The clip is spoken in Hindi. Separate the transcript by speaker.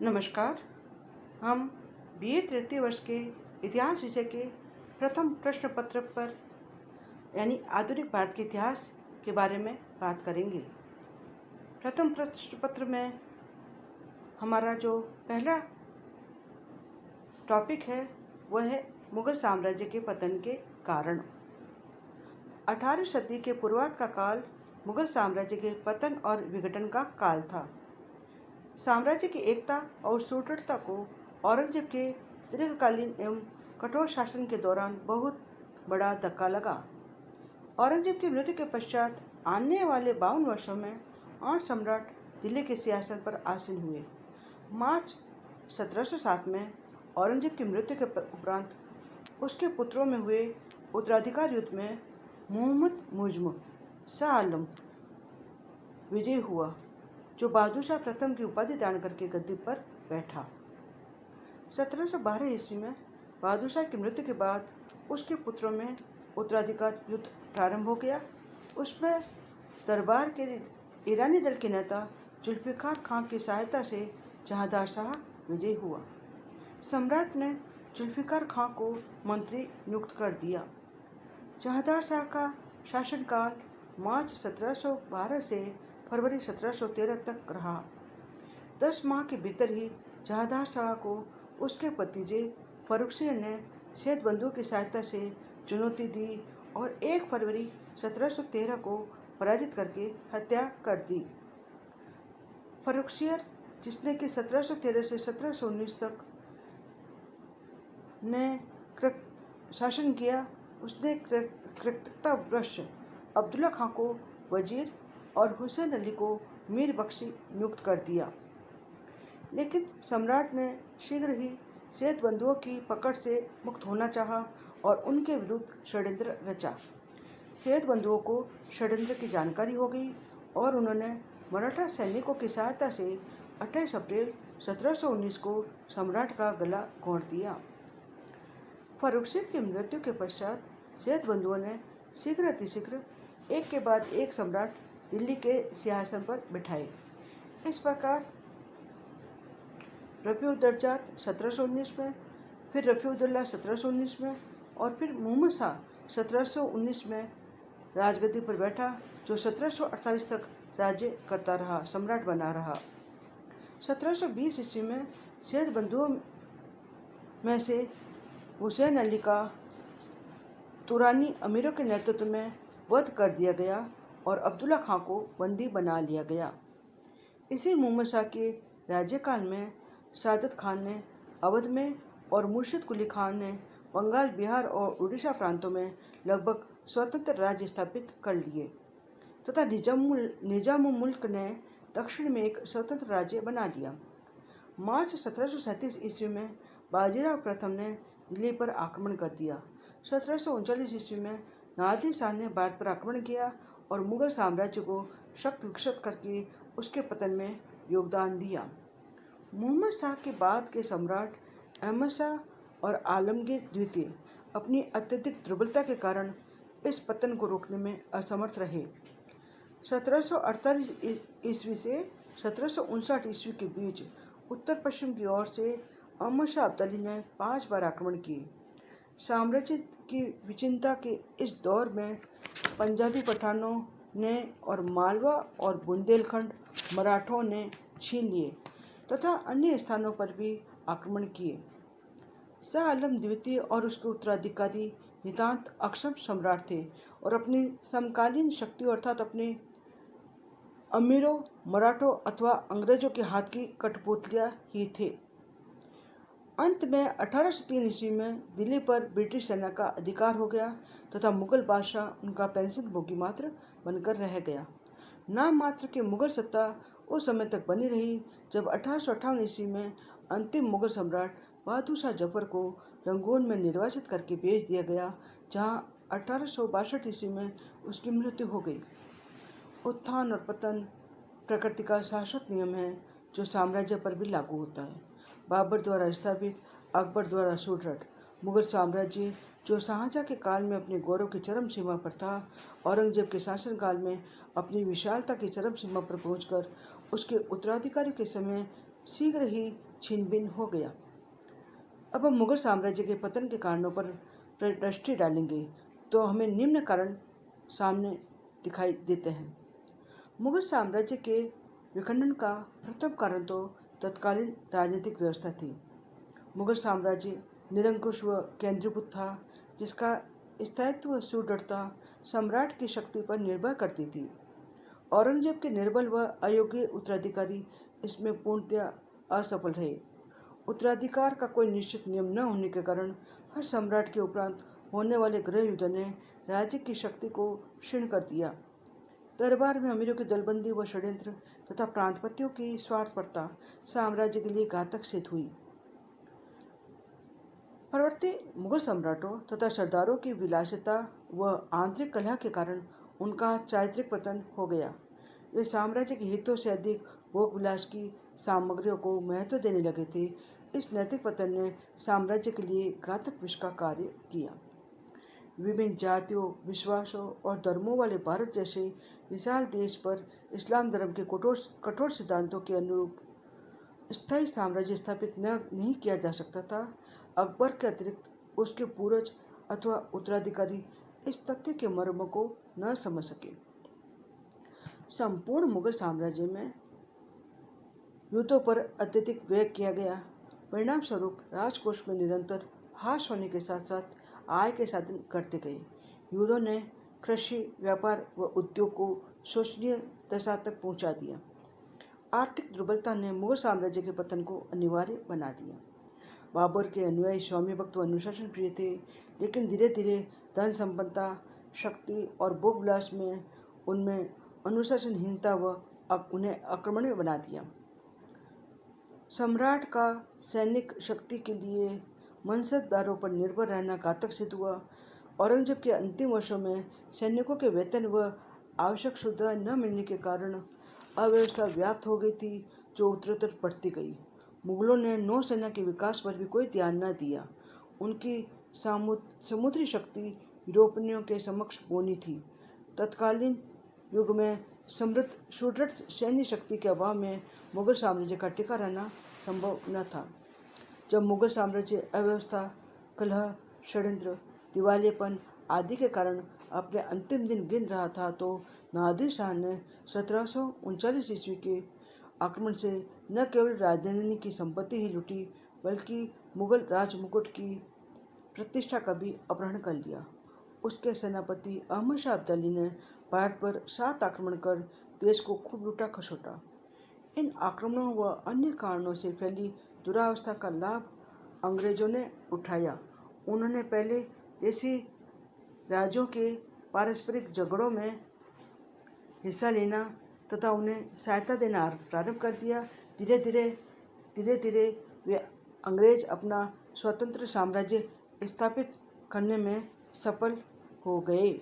Speaker 1: नमस्कार। हम बीए तृतीय वर्ष के इतिहास विषय के प्रथम प्रश्न पत्र पर यानी आधुनिक भारत के इतिहास के बारे में बात करेंगे। प्रथम प्रश्न पत्र में हमारा जो पहला टॉपिक है वह है मुगल साम्राज्य के पतन के कारण। 18वीं सदी के पूर्वार्ध का काल मुगल साम्राज्य के पतन और विघटन का काल था। साम्राज्य की एकता और सुदृढ़ता को औरंगजेब के दीर्घकालीन एवं कठोर शासन के दौरान बहुत बड़ा धक्का लगा। औरंगजेब की मृत्यु के पश्चात आने वाले 52 वर्षों में 8 सम्राट दिल्ली के सिंहासन पर आसीन हुए। मार्च 1707 में औरंगजेब की मृत्यु के उपरांत उसके पुत्रों में हुए उत्तराधिकार युद्ध में मुहम्मद मुज़्ज़म शाह आलम विजयी हुआ, जो बहादुर शाह प्रथम की उपाधि धारण करके गद्दी पर बैठा। 1712 ईस्वी में बहादुर शाह की मृत्यु के बाद उसके पुत्रों में उत्तराधिकार युद्ध प्रारंभ हो गया। उसमें दरबार के ईरानी दल के नेता जुल्फ़िकार खां की सहायता से जहांदार शाह विजयी हुआ। सम्राट ने जुल्फ़िकार खां को मंत्री नियुक्त कर दिया। जहांदार शाह का शासनकाल मार्च 1712 से फरवरी 1713 तक रहा। 10 माह के भीतर ही जहांदार शाह को उसके भतीजे फर्रुखसिंह ने सैयद बंधुओं की सहायता से चुनौती दी और 1 फरवरी 1713 को पराजित करके हत्या कर दी। फर्रुखसिंह, जिसने कि 1713 से 1719 तक ने शासन किया, उसने कृतज्ञतावश अब्दुल्ला खां को वजीर और हुसैन अली को मीर बख्शी नियुक्त कर दिया। लेकिन सम्राट ने शीघ्र ही सैयद बंधुओं की पकड़ से मुक्त होना चाहा और उनके विरुद्ध षड्यंत्र रचा। सैयद बंधुओं को षड्यंत्र की जानकारी हो गई और उन्होंने मराठा सैनिकों की सहायता से 28 अप्रैल 1719 को सम्राट का गला घोंट दिया। फर्रुखसिंह की मृत्यु के पश्चात सैयद बंधुओं ने शीघ्र अतिशीघ्र एक के बाद एक सम्राट दिल्ली के सिंहासन पर बिठाए। इस प्रकार रफ़ी-उद-दरजात 1719 में, फिर रफ़ी-उद-दौला 1719 में और फिर मुहम्मद शाह 1719 में राजगद्दी पर बैठा, जो 1748 तक राज्य करता रहा, सम्राट बना रहा। 1720 ईस्वी में सैयद बंधुओं में से हुसैन अली का तुरानी अमीरों के नेतृत्व में वध कर दिया गया और अब्दुल्ला खां को बंदी बना लिया गया। इसी मुहम्मद शाह के राज्यकाल में सादत खान ने अवध में और मुर्शिद कुली खान ने बंगाल, बिहार और उड़ीसा प्रांतों में लगभग स्वतंत्र राज्य स्थापित कर लिए तथा निजामुल मुल्क ने दक्षिण में एक स्वतंत्र राज्य बना लिया। मार्च 1737 ईस्वी में बाजीराव प्रथम ने दिल्ली पर आक्रमण कर दिया। 1739 ईस्वी में नादिर शाह ने भारत पर आक्रमण किया और मुगल साम्राज्य को शक्त विक्षत करके उसके पतन में योगदान दिया। मुहम्मद शाह के बाद के सम्राट अहमद शाह और आलमगीर द्वितीय अपनी अत्यधिक दुर्बलता के कारण इस पतन को रोकने में असमर्थ रहे। 1748 ईस्वी से 1759 ईस्वी के बीच उत्तर पश्चिम की ओर से अहमद शाह अब्दाली ने 5 बार आक्रमण किए। साम्राज्य की विचिन्नता के इस दौर में पंजाबी पठानों ने और मालवा और बुंदेलखंड मराठों ने छीन लिए तथा अन्य स्थानों पर भी आक्रमण किए। शाह आलम द्वितीय और उसके उत्तराधिकारी नितांत अक्षम सम्राट थे और अपनी समकालीन शक्तियों अर्थात अपने अमीरों, मराठों अथवा अंग्रेजों के हाथ की कठपुतलियां ही थे। अंत में 1803 ईस्वी में दिल्ली पर ब्रिटिश सेना का अधिकार हो गया तथा मुगल बादशाह उनका पेंशन भोगी मात्र बनकर रह गया। नाम मात्र की मुगल सत्ता उस समय तक बनी रही जब 1858 ईस्वी में अंतिम मुगल सम्राट बहादुर शाह जफर को रंगून में निर्वासित करके भेज दिया गया, जहां 1862 ईस्वी में उसकी मृत्यु हो गई। उत्थान और पतन प्रकृति का शाश्वत नियम है जो साम्राज्य पर भी लागू होता है। बाबर द्वारा स्थापित, अकबर द्वारा सुदृढ़ मुगल साम्राज्य जो शाहजहाँ के काल में अपने गौरव की चरम सीमा पर था, औरंगजेब के शासनकाल में अपनी विशालता की चरम सीमा पर पहुंचकर उसके उत्तराधिकारी के समय शीघ्र ही छिन-भिन हो गया। अब हम मुगल साम्राज्य के पतन के कारणों पर दृष्टि डालेंगे तो हमें निम्न कारण सामने दिखाई देते हैं। मुगल साम्राज्य के विखंडन का प्रथम कारण तो तत्कालीन राजनीतिक व्यवस्था थी। मुगल साम्राज्य निरंकुश व केंद्रीभूत था, जिसका स्थायित्व सुदृढ़ता सम्राट की शक्ति पर निर्भर करती थी। औरंगजेब के निर्बल व अयोग्य उत्तराधिकारी इसमें पूर्णतया असफल रहे। उत्तराधिकार का कोई निश्चित नियम न होने के कारण हर सम्राट के उपरांत होने वाले गृह युद्ध ने राज्य की शक्ति को क्षीण कर दिया। दरबार में अमीरों की दलबंदी व षड्यंत्र तथा प्रांतपतियों की स्वार्थपरता साम्राज्य के लिए घातक सिद्ध हुई। परवर्ती मुगल सम्राटों तथा सरदारों की विलासिता व आंतरिक कलह के कारण उनका चारित्रिक पतन हो गया। वे साम्राज्य के हितों से अधिक भोग विलास की सामग्रियों को महत्व देने लगे थे। इस नैतिक पतन ने साम्राज्य के लिए घातक विष का कार्य किया। विभिन्न जातियों, विश्वासों और धर्मों वाले भारत जैसे विशाल देश पर इस्लाम धर्म के कठोर सिद्धांतों के अनुरूप स्थायी साम्राज्य स्थापित नहीं किया जा सकता था। अकबर के अतिरिक्त उसके पूर्वज अथवा उत्तराधिकारी इस तथ्य के मर्म को न समझ सके। संपूर्ण मुगल साम्राज्य में युद्धों पर अत्यधिक व्यय किया गया। परिणाम स्वरूप राजकोष में निरंतर ह्रास होने के साथ साथ आय के साधन घटते गए। युद्धों ने कृषि, व्यापार व उद्योग को शोचनीय दशा तक पहुंचा दिया। आर्थिक दुर्बलता ने मुगल साम्राज्य के पतन को अनिवार्य बना दिया। बाबर के अनुयायी स्वामी भक्त व अनुशासन प्रिय थे, लेकिन धीरे धीरे धन संपन्नता, शक्ति और भोग विलास में उनमें अनुशासनहीनता व उन्हें आक्रमणीय बना दिया। सम्राट का सैनिक शक्ति के लिए मनसबदारों पर निर्भर रहना घातक सिद्ध हुआ। औरंगजेब के अंतिम वर्षों में सैनिकों के वेतन व आवश्यक सुविधा न मिलने के कारण अव्यवस्था व्याप्त हो गई थी, जो उत्तरोत्तर बढ़ती गई। मुगलों ने नौसेना के विकास पर भी कोई ध्यान न दिया। उनकी समुद्री शक्ति यूरोपियों के समक्ष बौनी थी। तत्कालीन युग में समृद्ध सुदृढ़ सैन्य शक्ति के अभाव में मुगल साम्राज्य का टिका रहना संभव न था। जब मुगल साम्राज्य अव्यवस्था, कलह, षड्यंत्र, दिवालियेपन आदि के कारण अपने अंतिम दिन गिन रहा था, तो नादिर शाह ने 1739 ईस्वी के आक्रमण से न केवल राजधानी की संपत्ति ही लूटी, बल्कि मुगल राजमुकुट की प्रतिष्ठा का भी अपहरण कर लिया। उसके सेनापति अहमद शाह अब्दाली ने भारत पर 7 आक्रमण कर देश को खूब लूटा खसोटा। इन आक्रमणों व अन्य कारणों से फैली दुरावस्था का लाभ अंग्रेजों ने उठाया। उन्होंने पहले देशी राज्यों के पारस्परिक झगड़ों में हिस्सा लेना तथा उन्हें सहायता देना प्रारंभ कर दिया। धीरे धीरे वे अंग्रेज अपना स्वतंत्र साम्राज्य स्थापित करने में सफल हो गए।